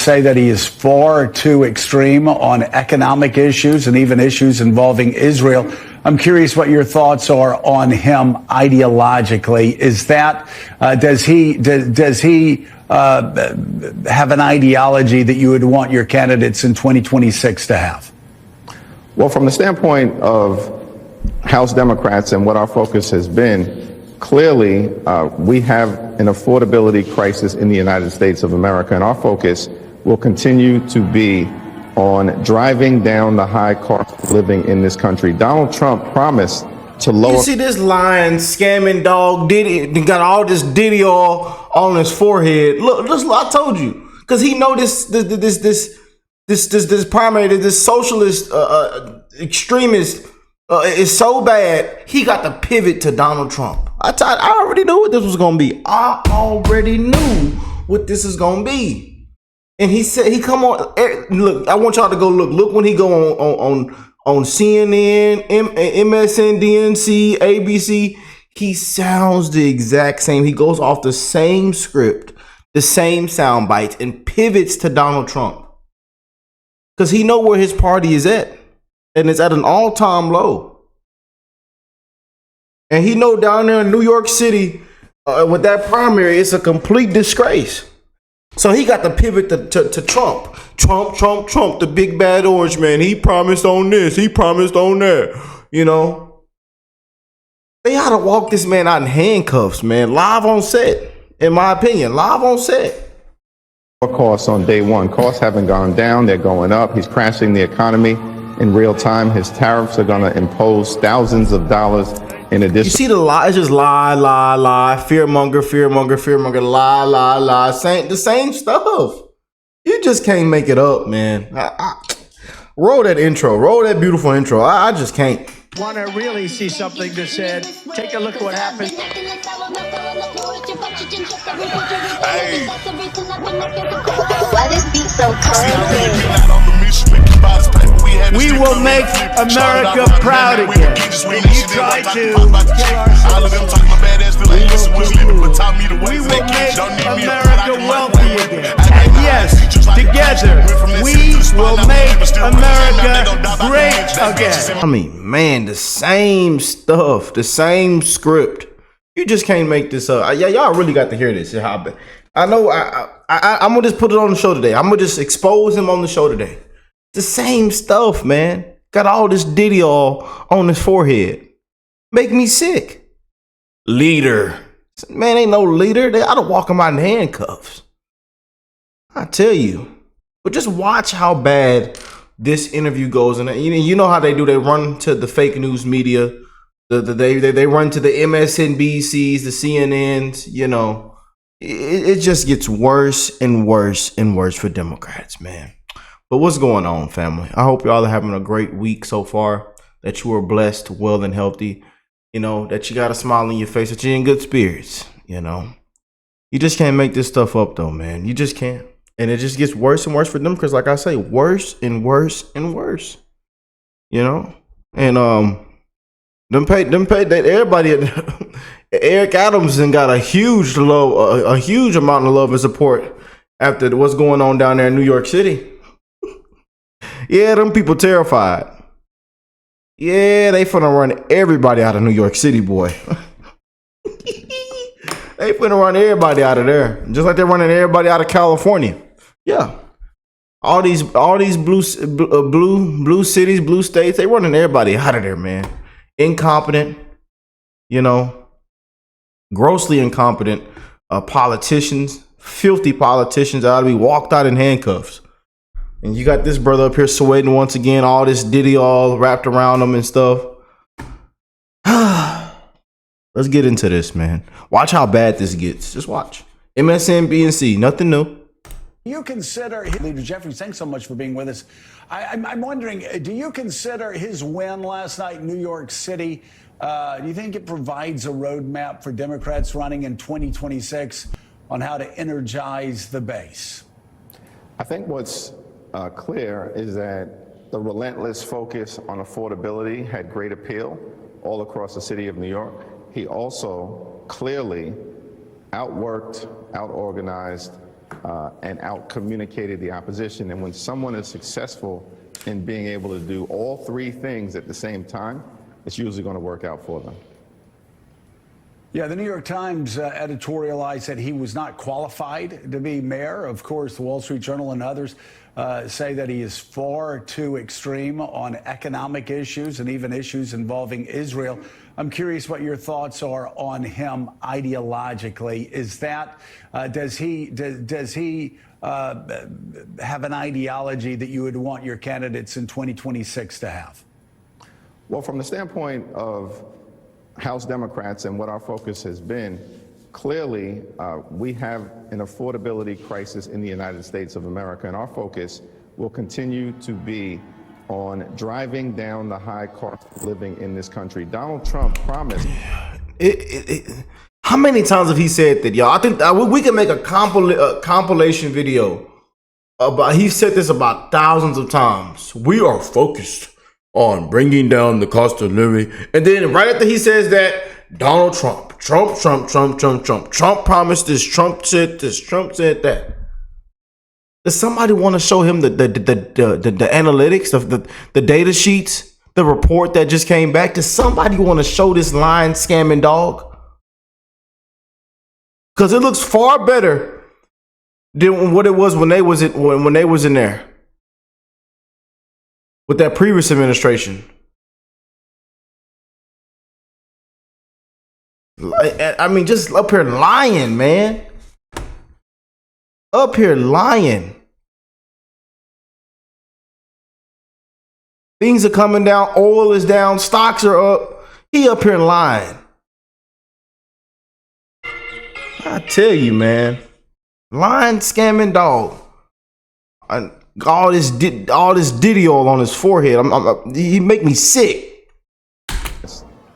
say that he is far too extreme on economic issues and even issues involving Israel. I'm curious what your thoughts are on him ideologically. Is that does he have an ideology that you would want your candidates in 2026 to have? Well, from the standpoint of House Democrats and what our focus has been, clearly we have an affordability crisis in the United States of America, and our focus will continue to be on driving down the high cost of living in this country. Donald Trump promised to lower. You see this lying, scamming dog Diddy got all this Diddy all on his forehead. Look, I told you, because he know this primary, this socialist extremist is so bad. He got to pivot to Donald Trump. I already knew what this was gonna be. I already knew what this is gonna be. And he said, he come on, look, I want y'all to go look when he go on CNN, MSNBC, ABC, he sounds the exact same. He goes off the same script, the same sound bites, and pivots to Donald Trump. Because he know where his party is at. And it's at an all-time low. And he know down there in New York City, with that primary, it's a complete disgrace. So he got to pivot to Trump. Trump, the big bad orange man. He promised on this. He promised on that. You know, they ought to walk this man out in handcuffs, man. Live on set, in my opinion. Live on set. Costs on day one. Costs haven't gone down. They're going up. He's crashing the economy in real time. His tariffs are going to impose thousands of dollars in addition. You see the lie? It's just lie, fearmonger, lie. The same stuff. You just can't make it up, man. Roll that intro. Roll that beautiful intro. I just can't. Want to really see something that said, take a look at what happened. Hey. Why this beat so cold? We will make America proud again. When you try to kill our we will make America wealthy again. And yes, together, we will make America great again. I mean, man, the same stuff, the same script. You just can't make this up. Yeah, y'all really got to hear this. I know I'm going to just put it on the show today. I'm going to just expose him on the show today. The same stuff, man. Got all this Diddy all on his forehead. Make me sick. Leader. Man, ain't no leader. They ought to walk him out in handcuffs. I tell you. But just watch how bad this interview goes. And you know how they do. They run to the fake news media. They run to the MSNBCs, the CNNs, you know. It just gets worse and worse and worse for Democrats, man. But what's going on, family? I hope y'all are having a great week so far, that you are blessed, well, and healthy. You know, that you got a smile on your face, that you're in good spirits, you know. You just can't make this stuff up, though, man. You just can't. And it just gets worse and worse for them because, like I say, worse and worse and worse. You know? And everybody, Eric Adams got a huge amount of love and support after what's going on down there in New York City. Yeah, them people terrified. Yeah, they finna run everybody out of New York City, boy. They finna run everybody out of there, just like they're running everybody out of California. Yeah, all these blue cities, blue states, they running everybody out of there, man. Incompetent, you know, grossly incompetent politicians, filthy politicians ought to be walked out in handcuffs. And you got this brother up here sweating once again, all this Diddy all wrapped around him and stuff. Let's get into this, man. Watch how bad this gets. Just watch. MSNBC, nothing new. You consider, Leader Jeffries, thanks so much for being with us. I'm wondering, do you consider his win last night in New York City, do you think it provides a roadmap for Democrats running in 2026 on how to energize the base? I think what's clear is that the relentless focus on affordability had great appeal all across the city of New York. He also clearly outworked, outorganized and out-communicated the opposition. And when someone is successful in being able to do all three things at the same time, it's usually going to work out for them. Yeah, the New York Times editorialized that he was not qualified to be mayor. Of course, the Wall Street Journal and others say that he is far too extreme on economic issues and even issues involving Israel. I'm curious what your thoughts are on him ideologically. Is that does he have an ideology that you would want your candidates in 2026 to have? Well, from the standpoint of House Democrats and what our focus has been, clearly we have an affordability crisis in the United States of America, and our focus will continue to be on driving down the high cost of living in this country. Donald Trump promised. How many times have he said that, y'all? I think we can make a compilation video about. He said this about thousands of times. We are focused on bringing down the cost of living. And then right after he says that, Donald Trump promised this, Trump said this, Trump said that. Does somebody want to show him the analytics of the data sheets, the report that just came back? Does somebody want to show this lying, scamming dog? Because it looks far better than what it was when they was in there with that previous administration. I mean, just up here lying, man. Up here lying. Things are coming down. Oil is down. Stocks are up. He up here lying. I tell you, man. Lying, scamming dog. All this Diddy oil on his forehead. He make me sick.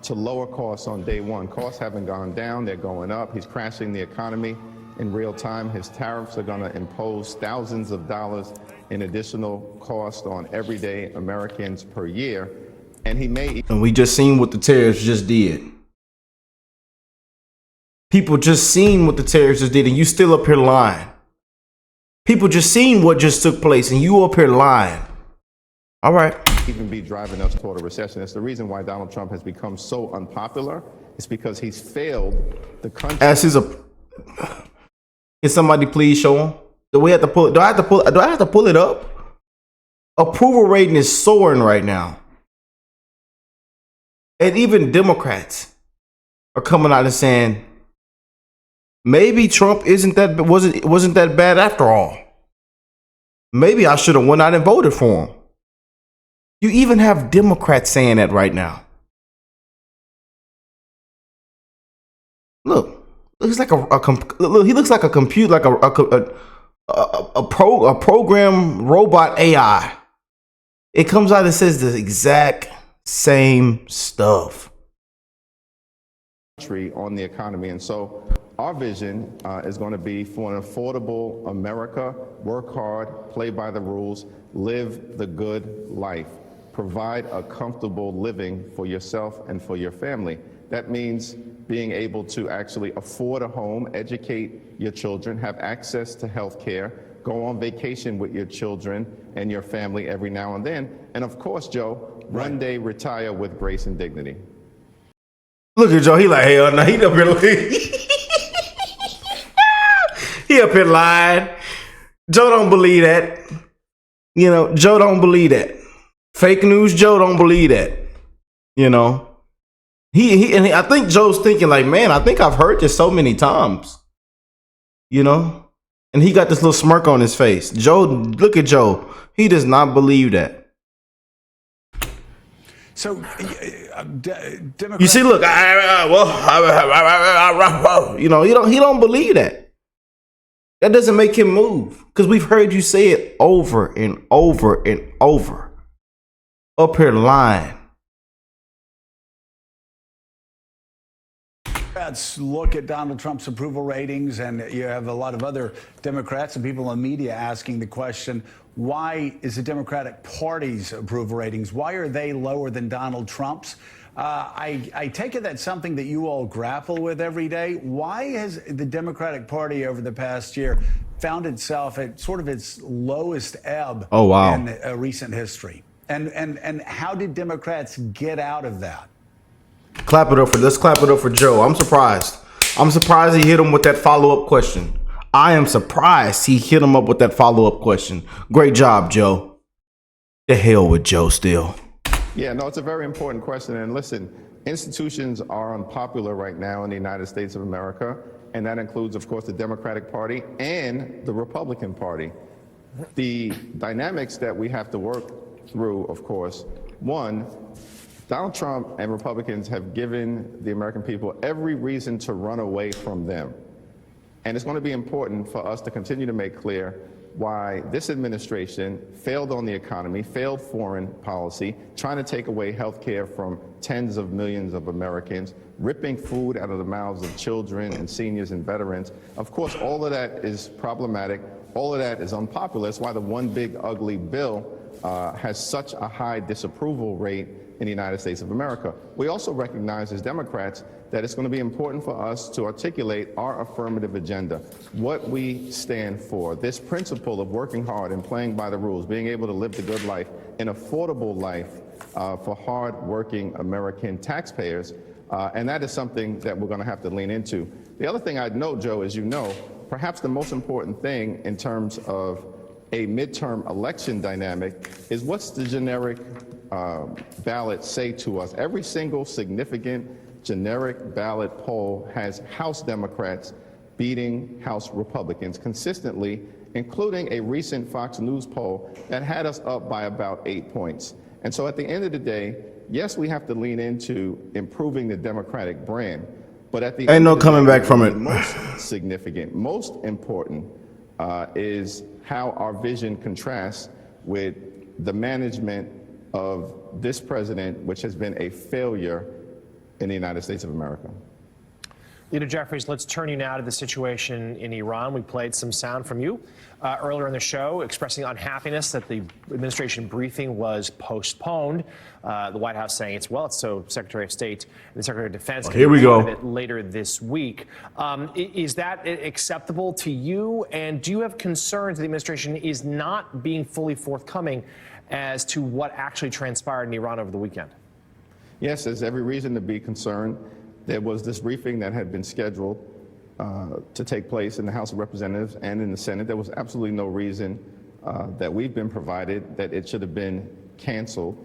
To lower costs on day one. Costs haven't gone down, they're going up. He's crashing the economy in real time. His tariffs are going to impose thousands of dollars in additional cost on everyday Americans per year. And he may. And we just seen what the tariffs just did. People just seen what the tariffs just did, and you still up here lying. People just seen what just took place, and you up here lying. All right. Even be driving us toward a recession. That's the reason why Donald Trump has become so unpopular. It's because he's failed the country. Can somebody please show him? Do I have to pull it up? Approval rating is soaring right now. And even Democrats are coming out and saying, maybe Trump wasn't that bad after all. Maybe I should have went out and voted for him. You even have Democrats saying that right now. Look, looks like he looks like a compute, like a program robot AI. It comes out and says the exact same stuff. On the economy, and so our vision is going to be for an affordable America. Work hard, play by the rules, live the good life. Provide a comfortable living for yourself and for your family. That means being able to actually afford a home, educate your children, have access to health care, go on vacation with your children and your family every now and then. And of course, Joe, one day retire with grace and dignity. Look at Joe, he like, hell no, he up here he up here lying. Joe don't believe that. You know, Joe don't believe that. Fake news Joe don't believe that. You know. I think Joe's thinking like, man, I think I've heard this so many times. You know? And he got this little smirk on his face. Joe, look at Joe. He does not believe that. So, Democrats, you see, look, you know, he don't believe that. That doesn't make him move, because we've heard you say it over and over and over. Up here lying. Democrats look at Donald Trump's approval ratings, and you have a lot of other Democrats and people in the media asking the question, why is the Democratic Party's approval ratings, why are they lower than Donald Trump's? I take it that's something that you all grapple with every day. Why has the Democratic Party over the past year found itself at sort of its lowest ebb Oh, wow. in recent history. And how did Democrats get out of that? Let's clap it up for Joe. I'm surprised. I'm surprised he hit him with that follow-up question. I am surprised he hit him up with that follow-up question. Great job, Joe. The hell with Joe still. Yeah, no, it's a very important question. And listen, institutions are unpopular right now in the United States of America, and that includes, of course, the Democratic Party and the Republican Party. The dynamics that we have to work through, of course, one, Donald Trump and Republicans have given the American people every reason to run away from them. And it's going to be important for us to continue to make clear why this administration failed on the economy, failed foreign policy, trying to take away health care from tens of millions of Americans, ripping food out of the mouths of children and seniors and veterans. Of course, all of that is problematic. All of that is unpopular. That's why the one big ugly bill has such a high disapproval rate in the United States of America. We also recognize as Democrats that it's going to be important for us to articulate our affirmative agenda, what we stand for, this principle of working hard and playing by the rules, being able to live the good life, an affordable life for hard-working American taxpayers, and that is something that we're going to have to lean into. The other thing I'd note, Joe, as you know, perhaps the most important thing in terms of a midterm election dynamic is what's the generic ballot say to us. Every single significant generic ballot poll has House Democrats beating House Republicans consistently, including a recent Fox News poll that had us up by about 8 points. And so at the end of the day, yes, we have to lean into improving the Democratic brand, but at the Ain't no coming back from it. Most significant, most important is how our vision contrasts with the management of this president, which has been a failure in the United States of America. Leader Jeffries, let's turn you now to the situation in Iran. We played some sound from you earlier in the show expressing unhappiness that the administration briefing was postponed. The White House saying it's so Secretary of State and the Secretary of Defense can here we go. it later this week. Is that acceptable to you? And do you have concerns the administration is not being fully forthcoming as to what actually transpired in Iran over the weekend? Yes, there's every reason to be concerned. There was this briefing that had been scheduled to take place in the House of Representatives and in the Senate. There was absolutely no reason that we've been provided that it should have been canceled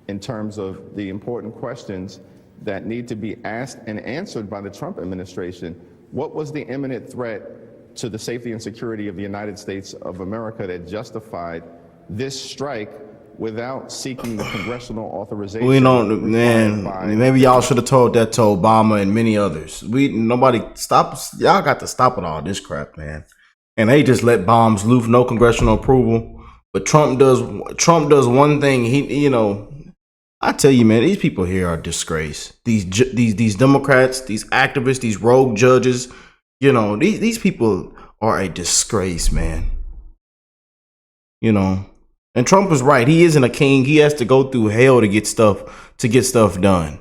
in terms of the important questions that need to be asked and answered by the Trump administration. What was the imminent threat to the safety and security of the United States of America that justified this strike without seeking the congressional authorization? We don't, man. Maybe y'all should have told that to Obama and many others. Nobody stops. Y'all got to stop with all this crap, man. And they just let bombs loose, no congressional approval. But Trump does one thing. I tell you, man, these people here are a disgrace. These Democrats, these activists, these rogue judges. These people are a disgrace, man. And Trump is right. He isn't a king. He has to go through hell to get stuff done.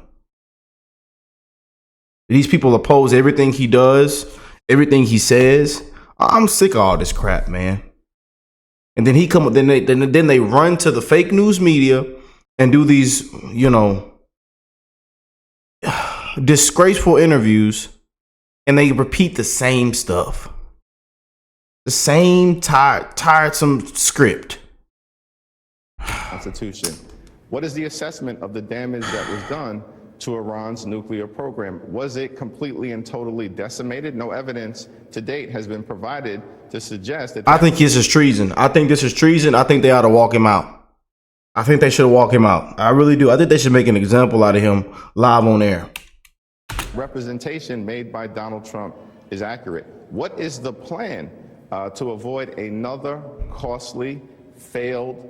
These people oppose everything he does, everything he says. I'm sick of all this crap, man. And then then they run to the fake news media and do these, disgraceful interviews, and they repeat the same stuff. The same tiresome script. Constitution. What is the assessment of the damage that was done to Iran's nuclear program? Was it completely and totally decimated? No evidence to date has been provided to suggest that. I think this is treason. I think they ought to walk him out. I think they should walk him out. I really do. I think they should make an example out of him live on air. Representation made by Donald Trump is accurate. What is the plan to avoid another costly, failed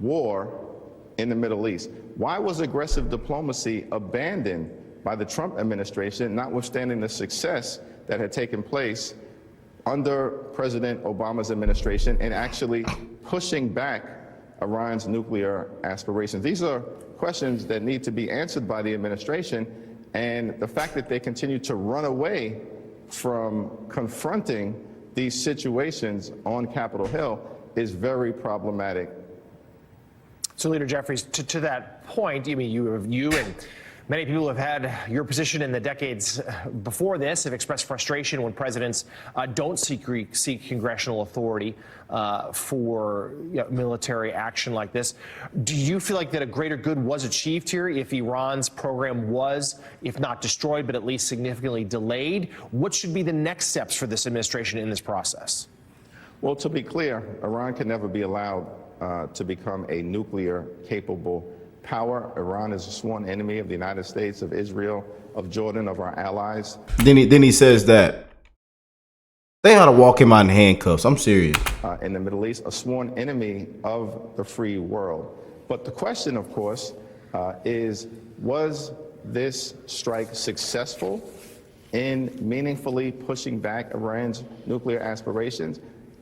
war in the Middle East? Why was aggressive diplomacy abandoned by the Trump administration, notwithstanding the success that had taken place under President Obama's administration in actually pushing back Iran's nuclear aspirations? These are questions that need to be answered by the administration, and the fact that they continue to run away from confronting these situations on Capitol Hill is very problematic. So, Leader Jeffries, to that point, I mean, you and many people have had your position in the decades before this, have expressed frustration when presidents don't seek congressional authority for military action like this. Do you feel like that a greater good was achieved here if Iran's program was, if not destroyed, but at least significantly delayed? What should be the next steps for this administration in this process? Well, to be clear, Iran can never be allowed to become a nuclear-capable power. Iran is a sworn enemy of the United States, of Israel, of Jordan, of our allies. Then he says that they ought to walk him out in handcuffs. I'm serious. In the Middle East, a sworn enemy of the free world. But the question, of course, is, was this strike successful in meaningfully pushing back Iran's nuclear aspirations?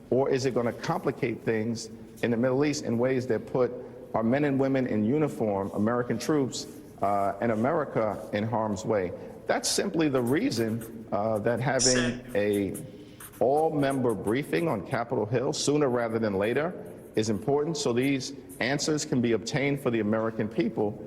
Or is it going to complicate things in the Middle East in ways that put our men and women in uniform, American troops, and America in harm's way? That's simply the reason that having a all-member briefing on Capitol Hill sooner rather than later is important, so these answers can be obtained for the American people,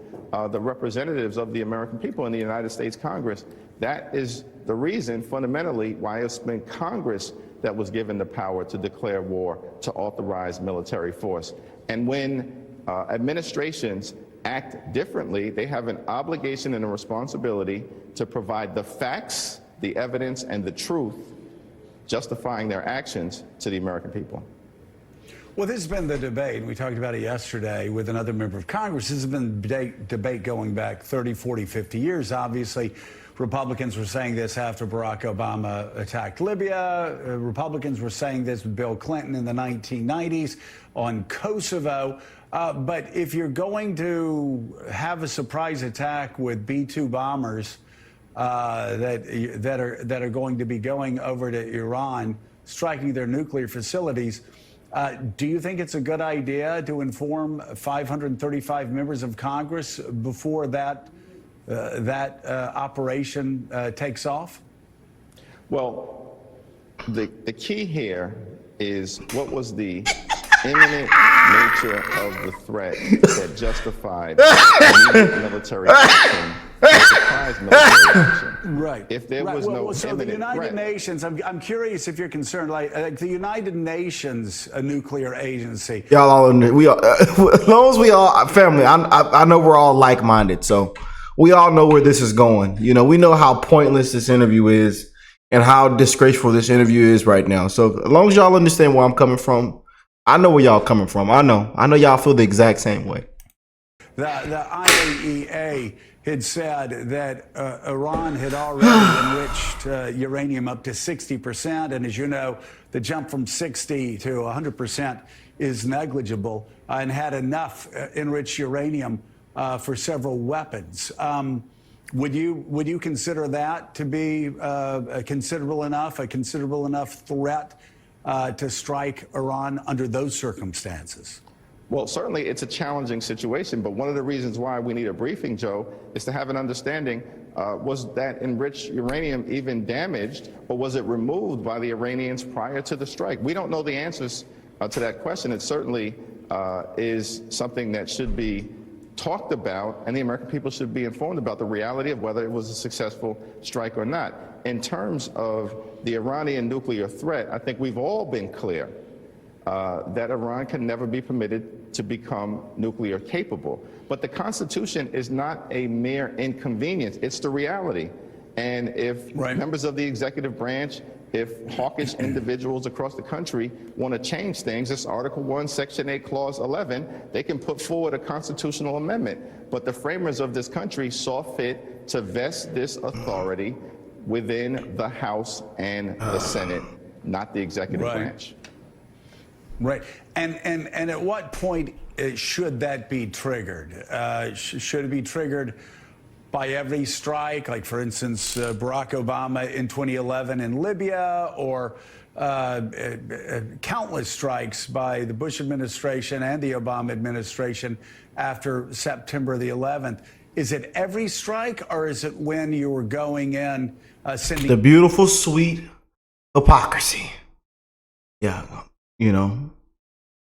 the representatives of the American people in the United States Congress. That is the reason, fundamentally, why it's been Congress that was given the power to declare war, to authorize military force. And when administrations act differently, they have an obligation and a responsibility to provide the facts, the evidence, and the truth justifying their actions to the American people. Well, this has been the debate, and we talked about it yesterday with another member of Congress. This has been debate going back 30, 40, 50 years. Obviously, Republicans were saying this after Barack Obama attacked Libya. Republicans were saying this with Bill Clinton in the 1990s on Kosovo. But if you're going to have a surprise attack with B-2 bombers that are going to be going over to Iran, striking their nuclear facilities, do you think it's a good idea to inform 535 members of Congress before that operation takes off? Well, the key here is what was the imminent nature of the threat that justified immediate military action, surprise military action. Right. If there was no so the imminent United threat. Nations, I'm curious if you're concerned, like the United Nations, a nuclear agency. Y'all all, as long as we all family, I know we're all like-minded, so we all know where this is going. You know, we know how pointless this interview is and how disgraceful this interview is right now. So as long as y'all understand where I'm coming from, I know where y'all coming from. I know y'all feel the exact same way. The IAEA had said that Iran had already enriched uranium up to 60%. And as you know, the jump from 60 to 100% is negligible, and had enough enriched uranium for several weapons. Would you consider that to be a considerable enough threat to strike Iran under those circumstances? Well, certainly it's a challenging situation, but one of the reasons why we need a briefing, Joe, is to have an understanding, was that enriched uranium even damaged, or was it removed by the Iranians prior to the strike? We don't know the answers to that question. It certainly is something that should be talked about, and the American people should be informed about the reality of whether it was a successful strike or not. In terms of the Iranian nuclear threat, I think we've all been clear that Iran can never be permitted to become nuclear capable. But the Constitution is not a mere inconvenience, it's the reality. And if members of the executive branch, if hawkish individuals across the country want to change things, it's Article 1, Section 8, Clause 11, they can put forward a constitutional amendment. But the framers of this country saw fit to vest this authority within the House and the Senate, not the executive branch. Right. And at what point should that be triggered? Should it be triggered by every strike, like, for instance, Barack Obama in 2011 in Libya, or countless strikes by the Bush administration and the Obama administration after September the 11th? Is it every strike, or is it when you were going in sending... The beautiful, sweet hypocrisy. Yeah, you know.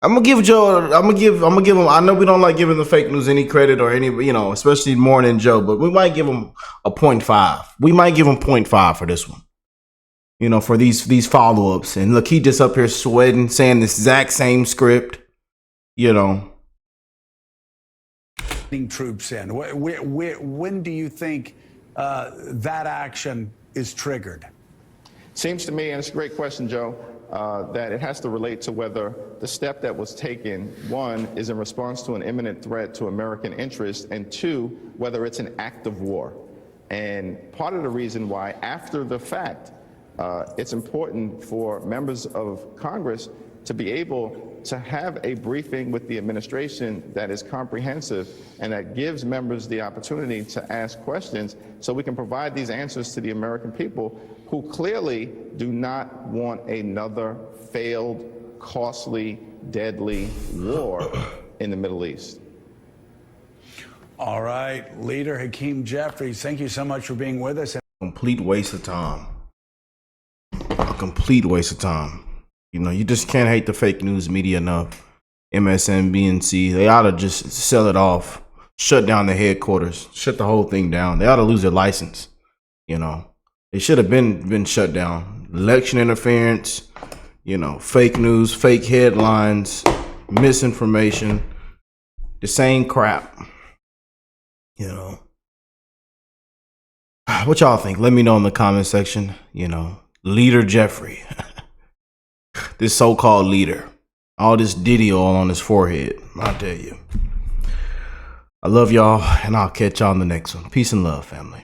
I'm gonna give Joe. I'm gonna give him. I know we don't like giving the fake news any credit or any, you know, especially more than Joe. But we might give him a 0.5. We might give him 0.5 for this one. You know, for these follow ups. And look, he just up here sweating, saying the exact same script. You know, troops in. When do you think that action is triggered? Seems to me, and it's a great question, Joe, that it has to relate to whether the step that was taken, one, is in response to an imminent threat to American interests, and two, whether it's an act of war. And part of the reason why, after the fact, it's important for members of Congress to be able to have a briefing with the administration that is comprehensive and that gives members the opportunity to ask questions so we can provide these answers to the American people who clearly do not want another failed, costly, deadly war in the Middle East. All right, Leader Hakeem Jeffries, thank you so much for being with us. complete waste of time. A complete waste of time. You know, you just can't hate the fake news media enough. MSNBC, they ought to just sell it off, shut down the headquarters, shut the whole thing down. They ought to lose their license. You know, it should have been shut down. Election interference, you know, fake news, fake headlines, misinformation, the same crap. You know, what y'all think? Let me know in the comment section. You know, Leader Jeffrey. This so-called leader, all this Diddy oil on his forehead. I tell you, I love y'all, and I'll catch y'all on the next one. Peace and love, family.